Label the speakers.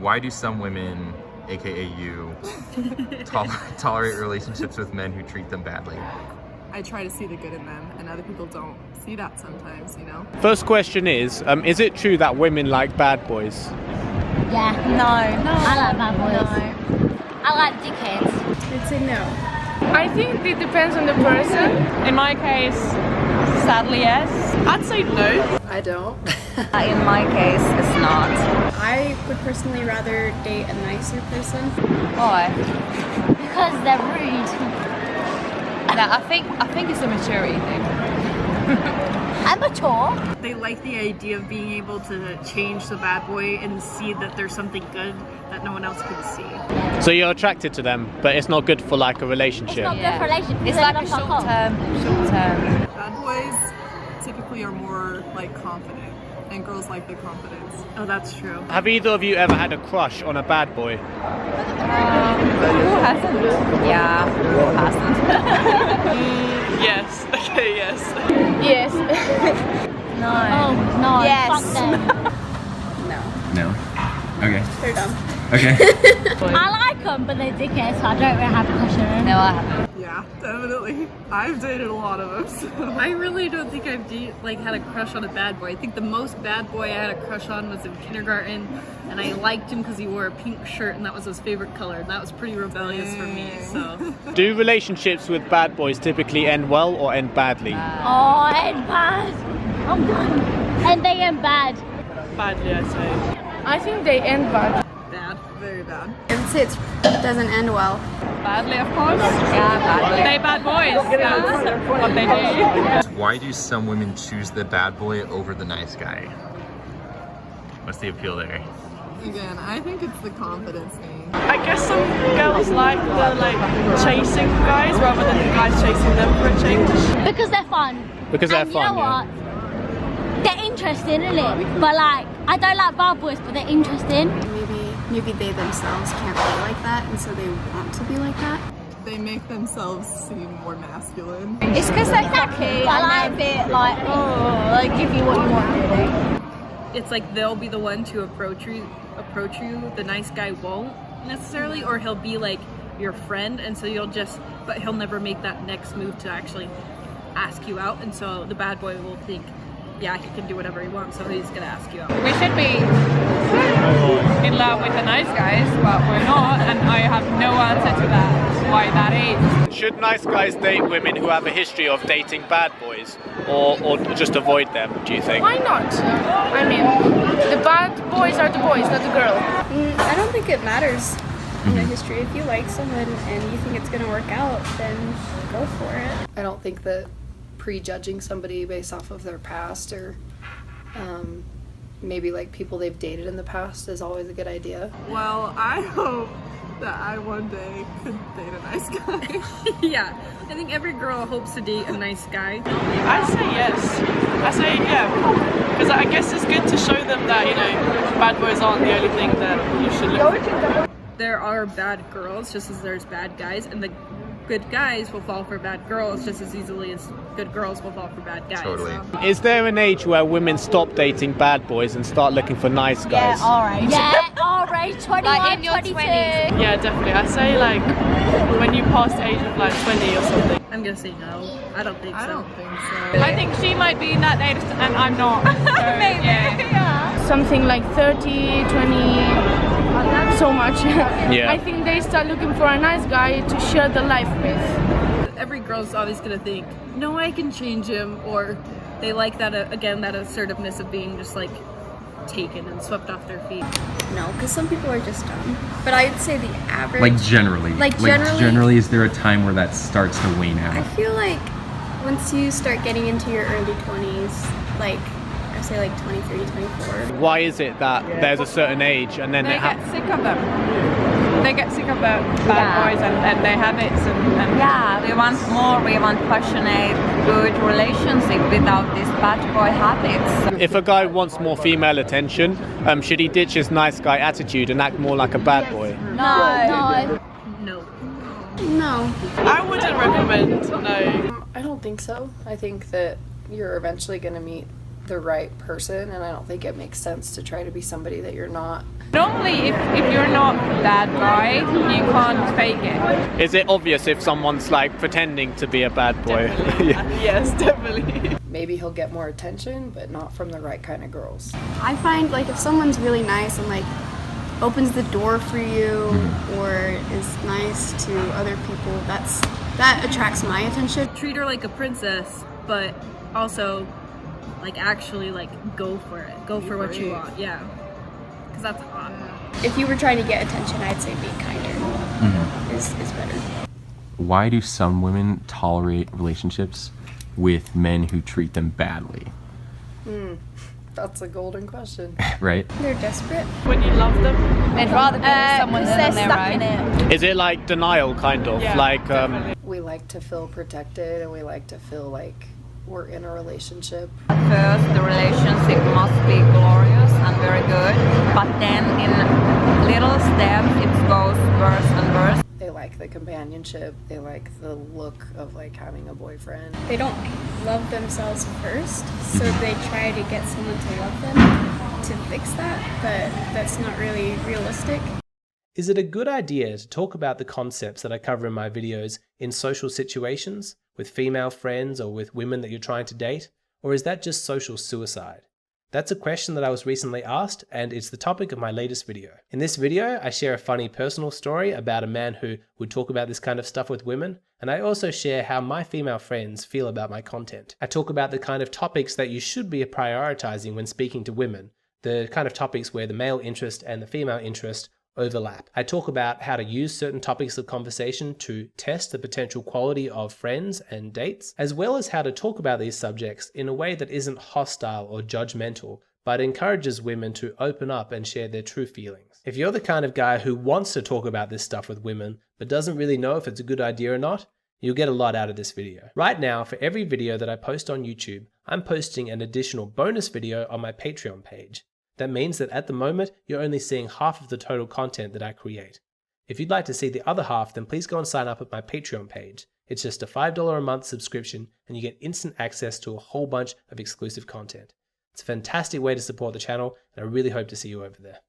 Speaker 1: Why do some women, aka you, tolerate relationships with men who treat them badly?
Speaker 2: I try to see the good in them, and other people don't see that sometimes, you know?
Speaker 3: First question is it true that women like bad boys?
Speaker 4: Yeah. No. I like bad boys. No. I like dickheads.
Speaker 5: I'd say no.
Speaker 6: I think it depends on the person. In my case, sadly yes. I'd say no.
Speaker 5: I don't.
Speaker 7: In my case, it's not.
Speaker 5: I would personally rather date a nicer person.
Speaker 7: Why?
Speaker 4: Because they're rude.
Speaker 7: No, I think it's a maturity thing.
Speaker 4: I'm mature.
Speaker 8: They like the idea of being able to change the bad boy and see that there's something good that no one else can see.
Speaker 3: So you're attracted to them, but it's not good for like a relationship.
Speaker 4: It's not good for a relationship.
Speaker 7: It's like a short term.
Speaker 2: Bad boys typically are more like confident, and girls like the confidence.
Speaker 8: Oh, that's true.
Speaker 3: Have either of you ever had a crush on a bad boy?
Speaker 7: Who hasn't? Yeah, who hasn't?
Speaker 6: Yes. Okay, yes.
Speaker 4: Yes.
Speaker 7: No.
Speaker 4: Oh, no.
Speaker 7: Yes.
Speaker 4: Fuck them.
Speaker 1: No. Okay.
Speaker 5: They're dumb.
Speaker 1: Okay.
Speaker 4: I like them, but they're dickheads, so I don't really have a crush on them.
Speaker 7: No, I haven't.
Speaker 2: Yeah, definitely. I've dated a lot of them, so.
Speaker 8: I really don't think I've had a crush on a bad boy. I think the most bad boy I had a crush on was in kindergarten, and I liked him because he wore a pink shirt and that was his favorite color, and that was pretty rebellious for me, so.
Speaker 3: Do relationships with bad boys typically end well or end badly?
Speaker 4: Oh, end bad. I'm done. And they end bad.
Speaker 6: Badly, I'd say. I think they end bad.
Speaker 2: Bad, very bad.
Speaker 5: I would say it doesn't end well.
Speaker 6: Badly, of course.
Speaker 7: Yeah, badly.
Speaker 6: They bad boys. That's what they do.
Speaker 1: Why do some women choose the bad boy over the nice guy? What's the appeal there?
Speaker 2: Again, I think it's the confidence thing.
Speaker 6: I guess some girls like the chasing guys rather than the guys chasing them for a change.
Speaker 4: Because they're fun.
Speaker 3: Because they're
Speaker 4: and
Speaker 3: fun,
Speaker 4: you know
Speaker 3: yeah.
Speaker 4: what? They're interesting, isn't it? But like, I don't like bad boys, but they're interesting.
Speaker 5: Maybe they themselves can't be like that, and so they want to be like that.
Speaker 2: They make themselves seem more masculine.
Speaker 7: It's because they're cocky and they're a bit like, oh, like give you what you want, really.
Speaker 8: It's like they'll be the one to approach you, the nice guy won't necessarily, or he'll be like your friend, and so but he'll never make that next move to actually ask you out, and so the bad boy will think, yeah, he can do whatever he wants, so he's gonna ask you out.
Speaker 6: We should be in love with the nice guys, but we're not, and I have no answer to that, why that is.
Speaker 3: Should nice guys date women who have a history of dating bad boys, or just avoid them, do you think?
Speaker 6: Why not? I mean, the bad boys are the boys, not the girl.
Speaker 5: I don't think it matters in the history. If you like someone and you think it's going to work out, then go for it.
Speaker 9: I don't think that prejudging somebody based off of their past or maybe like people they've dated in the past is always a good idea.
Speaker 2: Well, I hope that I one day could date a nice guy.
Speaker 8: Yeah, I think every girl hopes to date a nice guy.
Speaker 6: I say yes. I say yeah. Because I guess it's good to show them that, you know, bad boys aren't the only thing that you should look for.
Speaker 8: There are bad girls just as there's bad guys, and the good guys will fall for bad girls just as easily as good girls will fall for bad guys.
Speaker 1: Totally.
Speaker 3: Is there an age where women stop dating bad boys and start looking for nice guys?
Speaker 4: Yeah, alright. Yeah, alright. 21,
Speaker 7: Like in your
Speaker 4: 22.
Speaker 7: 20s.
Speaker 6: Yeah, definitely. I say like when you pass the age of like 20 or something.
Speaker 8: I'm gonna say no. I don't think so.
Speaker 2: I don't think so.
Speaker 6: I think she might be in that age and I'm not. So,
Speaker 7: Maybe.
Speaker 6: yeah.
Speaker 10: Something like 30, 20, so much.
Speaker 3: Yeah.
Speaker 10: I think they start looking for a nice guy to share the life with.
Speaker 8: Every girl's always gonna think, no, I can change him, or they like that, again, that assertiveness of being just like taken and swept off their feet.
Speaker 5: No, because some people are just dumb. But I'd say the average...
Speaker 1: Like generally.
Speaker 5: Like generally-
Speaker 1: is there a time where that starts to wane out?
Speaker 5: I feel like once you start getting into your early 20s, like, I say like 23, 24.
Speaker 3: Why is it that there's a certain age and then
Speaker 6: They
Speaker 3: it
Speaker 6: get sick of them. They get sick of the bad boys and their habits and
Speaker 7: Yeah, we want more, we want passionate, good relationship without these bad boy habits.
Speaker 3: If a guy wants more female attention, should he ditch his nice guy attitude and act more like a bad boy?
Speaker 4: No.
Speaker 8: No.
Speaker 5: No.
Speaker 6: I wouldn't recommend, no.
Speaker 9: I don't think so. I think that you're eventually going to meet the right person, and I don't think it makes sense to try to be somebody that you're not.
Speaker 7: Normally, if you're not that guy, you can't fake it.
Speaker 3: Is it obvious if someone's like pretending to be a bad boy?
Speaker 6: Definitely. Yes, definitely.
Speaker 9: Maybe he'll get more attention, but not from the right kind of girls.
Speaker 5: I find like if someone's really nice and like opens the door for you or is nice to other people, that attracts my attention.
Speaker 8: Treat her like a princess, but also like actually like go for it. Go for what you want. Yeah. Because that's hot.
Speaker 5: If you were trying to get attention, I'd say be kinder is better.
Speaker 1: Why do some women tolerate relationships with men who treat them badly?
Speaker 9: That's a golden question.
Speaker 1: Right?
Speaker 5: They're desperate.
Speaker 6: When you love them,
Speaker 4: They'd rather be with someone than they're stuck in it.
Speaker 3: Is it like denial, kind of?
Speaker 6: Yeah,
Speaker 3: like,
Speaker 9: We like to feel protected and we like to feel like we're in a relationship.
Speaker 7: First, the relationship must be glorious and very good, but then in little steps it goes worse and worse.
Speaker 9: They like the companionship, they like the look of like having a boyfriend.
Speaker 5: They don't love themselves first, so they try to get someone to love them to fix that, but that's not really realistic.
Speaker 11: Is it a good idea to talk about the concepts that I cover in my videos in social situations, with female friends or with women that you're trying to date? Or is that just social suicide? That's a question that I was recently asked, and it's the topic of my latest video. In this video, I share a funny personal story about a man who would talk about this kind of stuff with women, and I also share how my female friends feel about my content. I talk about the kind of topics that you should be prioritizing when speaking to women, the kind of topics where the male interest and the female interest overlap. I talk about how to use certain topics of conversation to test the potential quality of friends and dates, as well as how to talk about these subjects in a way that isn't hostile or judgmental, but encourages women to open up and share their true feelings. If you're the kind of guy who wants to talk about this stuff with women, but doesn't really know if it's a good idea or not, you'll get a lot out of this video. Right now, for every video that I post on YouTube, I'm posting an additional bonus video on my Patreon page. That means that at the moment, you're only seeing half of the total content that I create. If you'd like to see the other half, then please go and sign up at my Patreon page. It's just a $5 a month subscription, and you get instant access to a whole bunch of exclusive content. It's a fantastic way to support the channel, and I really hope to see you over there.